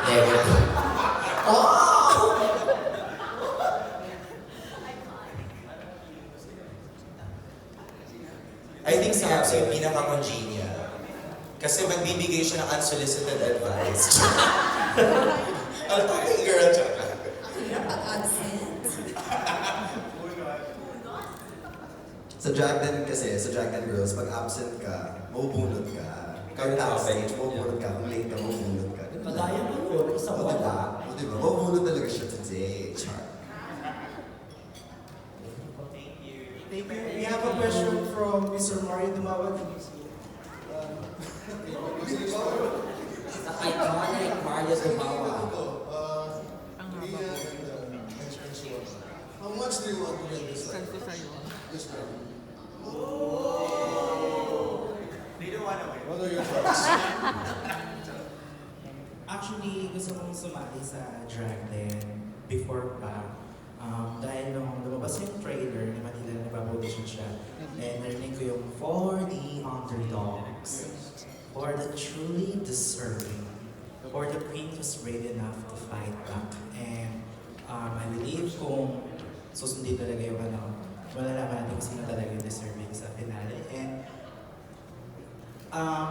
Negative. Oh! I think si Abs yung pinaka-congenial. Kasi magbibigay siya ng unsolicited advice. Ang tagay girl, tsaka. Pag-absent. Sa drag din kasi, sa drag din girls, pag absent ka, mabubunod ka. Kahit backstage, mabubunod ka. Kung late ka, mabubunod ka. Pagaya mo yun, isang wala. O diba? Mabubunod talaga siya today. Char. Thank you. We have a question from Mr. Mario Dumawag. Sa iconic Mario Dumawa. How much do you want to win this round? This round. They don't want to win. What are your thoughts? Actually, gusto kong sumali sa drag din before pa. Dahil nung lumabas yung trailer ni Manila, nag-audition siya. And narinig ko yung for the underdogs, for the truly deserving, for the queen who's brave enough to fight back. And I believe kung susundin talaga yung malalaman natin kung sino talaga yung deserving sa finale. And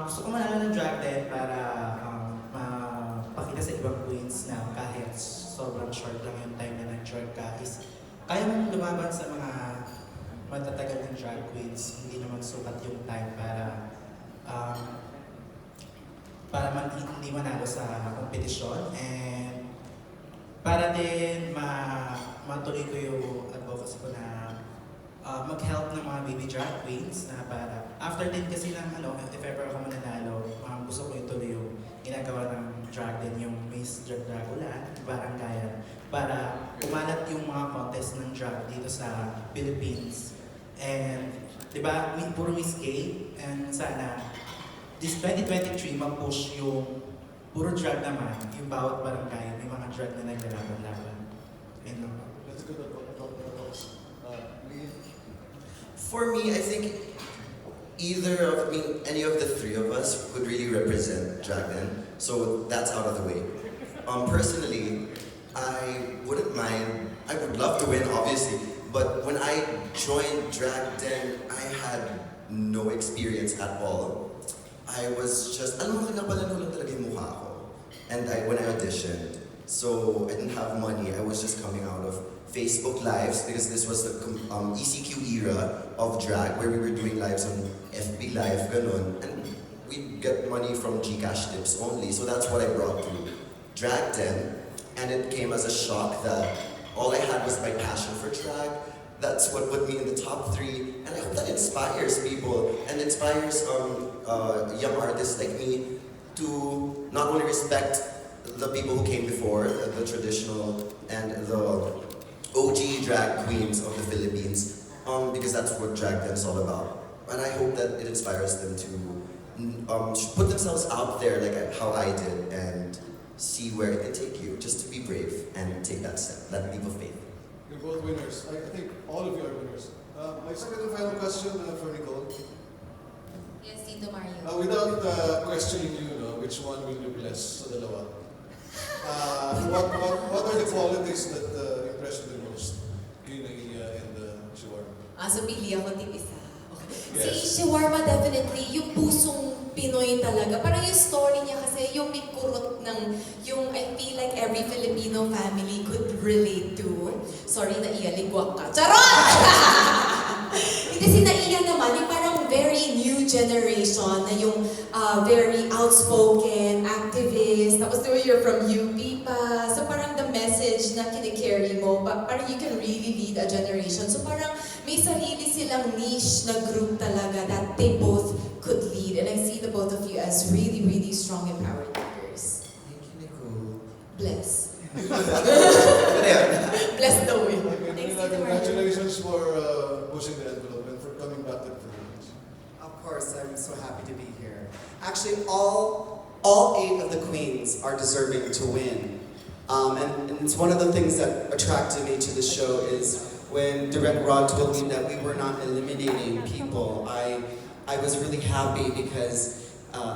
gusto ko manalo ng drag din para mapakita sa ibang queens na kahit sobrang short lang yung time na nag-drag ka is kaya mong lumaban sa mga matatagal ng drag queens, hindi naman sukat yung time para hindi manalo sa kompetisyon. And para din matuloy ko yung advocacy ko na mag-help ng mga baby drag queens na para after din kasi ng if ever ako mananalo, gusto ko ituloy yung ginagawa ng drag din, yung Miss Dragula, Barangayan, para umalat yung mga contest ng drag dito sa Philippines. And di ba, puro Miss K, and sana this 2023 mag-push yung puro drag naman, yung bawat barangay, may mga drag na naglalaban-laban. Ayun lang. Let's go to those. For me, I think any of the three of us could really represent drag then. So that's out of the way. Personally, I wouldn't mind. I would love to win, obviously. But when I joined drag then, I had no experience at all. I was just, alam mo, napalano lang talaga yung mukha ko. And when I auditioned, so I didn't have money. I was just coming out of Facebook Lives because this was the ECQ era of drag where we were doing lives on FB Live, ganon. And we'd get money from Gcash tips only. So that's what I brought to drag then. And it came as a shock that all I had was my passion for drag. That's what put me in the top 3. And I hope that inspires people and inspires young artists like me to not only respect the people who came before, the traditional and the OG drag queens of the Philippines, because that's what drag then is all about. And I hope that it inspires them to put themselves out there like how I did and see where it can take you. Just to be brave and take that step, that leap of faith. You're both winners. I think all of you are winners. My second and final question for Nicole. Yes, Tito Mario. Without questioning you, which one will you bless sa dalawa? What are the qualities that impress you the most? Kina, Iya, and Shawarma. So pili ako tip isa. Okay. Yes. Si Shawarma definitely, yung pusong Pinoy talaga. Parang yung story niya kasi yung may kurot ng, yung I feel like every Filipino family could relate to. Sorry na Iya, ligwak ka. Charot! Hindi si Naiya naman, yung parang very new generation na yung very outspoken, activist, tapos you're from UP pa. So parang the message na kinikarry mo, parang you can really lead a generation. So parang may sarili silang niche na group talaga that they both could lead. And I see the both of you as really, really strong empowered leaders. Thank you, Nicole. Bless. Bless. Bless the way. Thanks, congratulations for pushing the envelope and for coming back to the Philippines. Of course, I'm so happy to be here. Actually, all 8 of the queens are deserving to win. And it's one of the things that attracted me to the show is when Direct Rod told me that we were not eliminating people. I was really happy because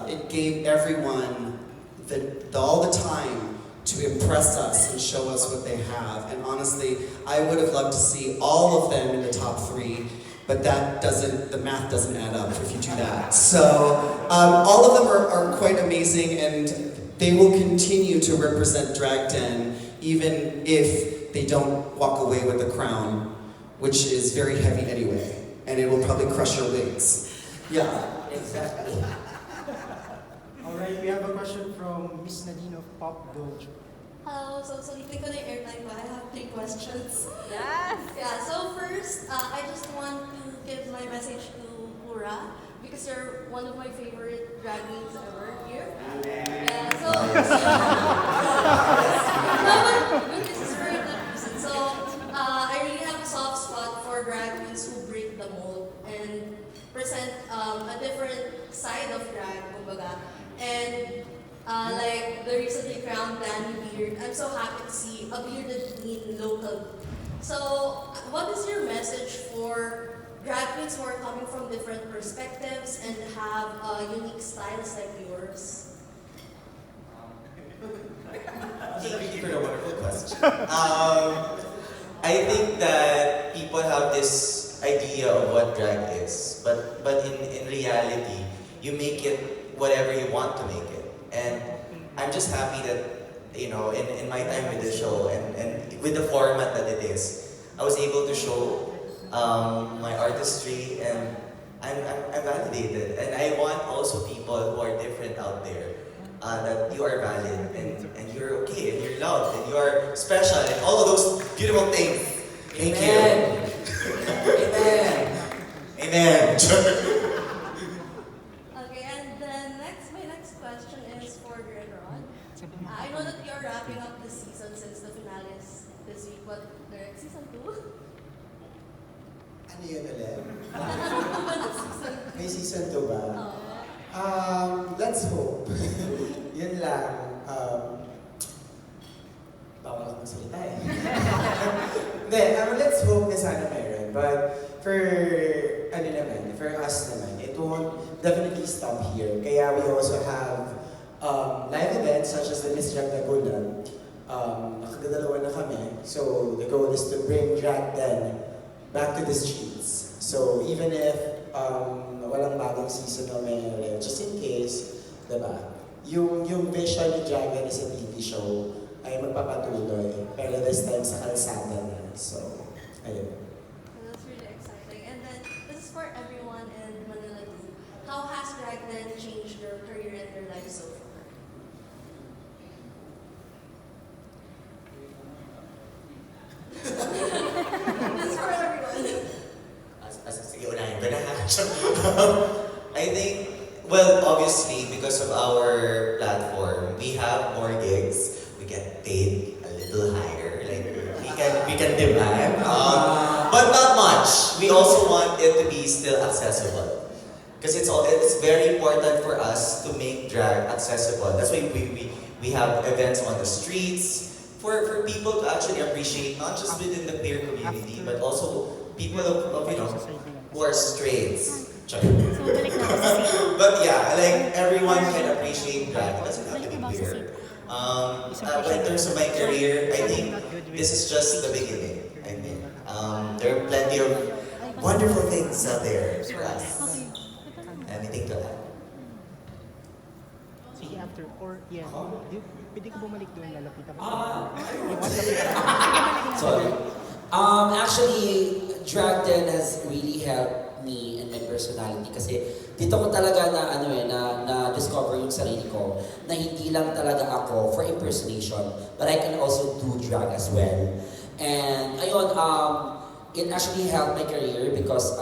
it gave everyone all the time to impress us and show us what they have. And honestly, I would have loved to see all of them in the top 3, but the math doesn't add up if you do that. So all of them are quite amazing, and they will continue to represent Drag Den even if they don't walk away with the crown, which is very heavy anyway, and it will probably crush your wings. Yeah. Exactly. Alright, we have a question from Miss Nadine of Pop Dojo. Hello, so libre ko na yung airtime ba? I have 3 questions. Yes! Yeah, so first, I just want to give my message to Pura because you're one of my favorite drag queens ever here. Yeah, so... no, but this is for a good reason. So, I really have a soft spot for drag queens who break the mold and present a different side of drag, kumbaga. And like the recently crowned Danny Beard, I'm so happy to see a bearded queen locally. So, what is your message for drag queens who are coming from different perspectives and have unique styles like yours? Thank you for the wonderful question. I think that people have this idea of what drag is, but in reality, you make it whatever you want to make it. And I'm just happy that, you know, in my time with the show and with the format that it is, I was able to show my artistry, and I'm validated. And I want also people who are different out there, that you are valid and you're okay and you're loved and you are special and all of those beautiful things. Thank you. Amen. Amen. Okay, and then my next question is for Gregron. I know that you're wrapping up the season since the finale is this week, but Greg, season 2? Ano yun ulit? Season May season 2 ba? Oh. Let's hope. Yun lang. Bawal akong salita eh. Hindi, let's hope na sana meron. But for us naman, it won't definitely stop here. Kaya we also have live events such as the Miss Drag Dagulan. Nakadalawa na kami. So the goal is to bring Drag Den back to the streets. So even if walang bagong season na mayroon, just in case, diba? Yung vision ni Drag Den is a TV show ay magpapatuloy. Pero this time sa kalsada na. So, ayun. That's really exciting. And then, this is for everyone in Manila too. How has Drag Den changed your career and your life so far? This is for everyone. Sige, unahin ko na. I think, well, obviously, because of our platform, we have more gigs. We get paid a little higher. Like, we can demand. But not much. We also want it to be still accessible. Because it's very important for us to make drag accessible. That's why we have events on the streets for people to actually appreciate, not just within the queer community, but also people of you know, who are straights. But yeah, like everyone can appreciate drag. It doesn't have to be queer. But in terms of my career, I think this is just the beginning. I mean, there are plenty of wonderful things out there for us. Anything to add? Sige, after, or, yeah, pwede ko bumalik doon, lalapitan ko. Sorry. Actually, Drag Den has really helped me and my personality kasi dito ko talaga na discover yung sarili ko na hindi lang talaga ako for impersonation, but I can also do drag as well. And ayun, it actually helped my career because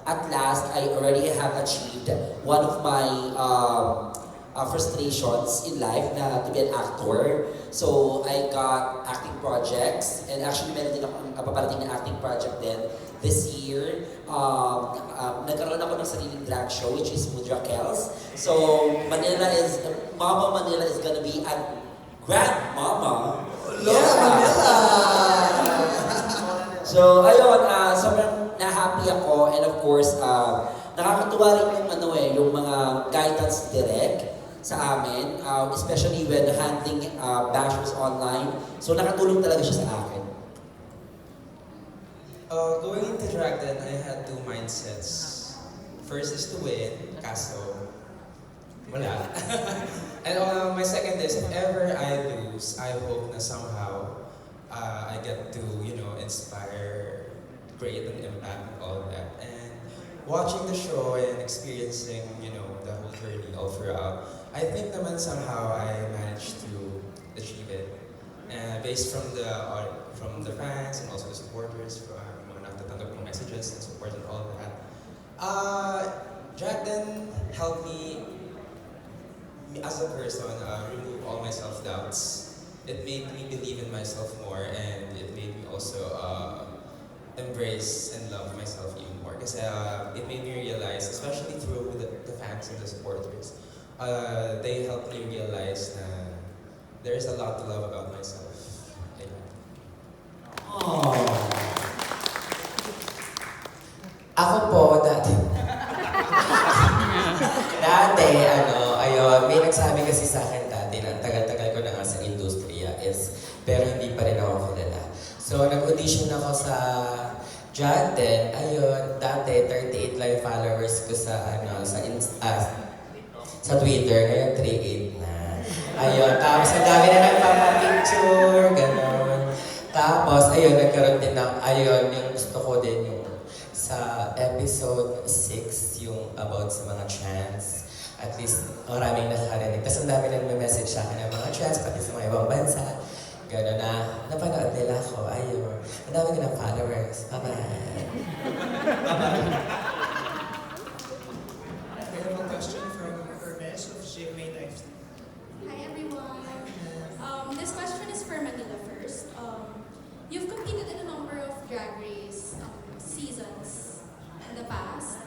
at last I already have achieved one of my frustrations in life na to be an actor. So I got acting projects, and actually meron din ako paparating na acting project din this year. Nagkaroon ako ng sariling drag show which is Mudra Kells. So Mama Manila is gonna be a grandmama. Manila! So ayun, sobrang na-happy ako, and of course nakakatuwa rin yung yung mga guidance direct sa amin, especially when handling bashers online. So nakatulong talaga siya sa akin. Going into drag then, I had two mindsets. First is to win, kaso wala. And my second is, if ever I lose, I hope na somehow I get to, inspire, create an impact and all that. And watching the show and experiencing, the whole journey all throughout, I think naman somehow I managed to achieve it. Based from the fans and also the supporters, from mga nagtatanggap ng messages and support and all that. Drag then helped me as a person remove all my self-doubts. It made me believe in myself more, and it made me also embrace and love myself even more. Kasi it made me realize, especially through the fans and the supporters, they helped me realize na there is a lot to love about myself. Ayun. Oh. Ako po, dati, ayun, may nagsabi kasi sa akin dati na tagal-tagal ko na nga sa industriya pero hindi pa rin ako kilala. So, nag-audition ako sa Drag Den. Ayun, dati 38 lang yung followers ko sa Twitter. Ngayon, 38 na. Ayun, tapos ang dami na nagpapapicture, gano'n. Tapos, ayun, nagkaroon din yung gusto ko din yung sa episode 6, yung about sa mga trans. At least, maraming nakakarinig. Tapos ang dami nagme-message sa akin ng mga trans, pati sa mga ibang bansa. Gano'n na, napanood nila ako. Ayun, ang dami ko ng followers. Bye-bye. We have a question from Hermes of GMA Life. Hi everyone. This question is for Manila first. You've competed in a number of drag race seasons in the past.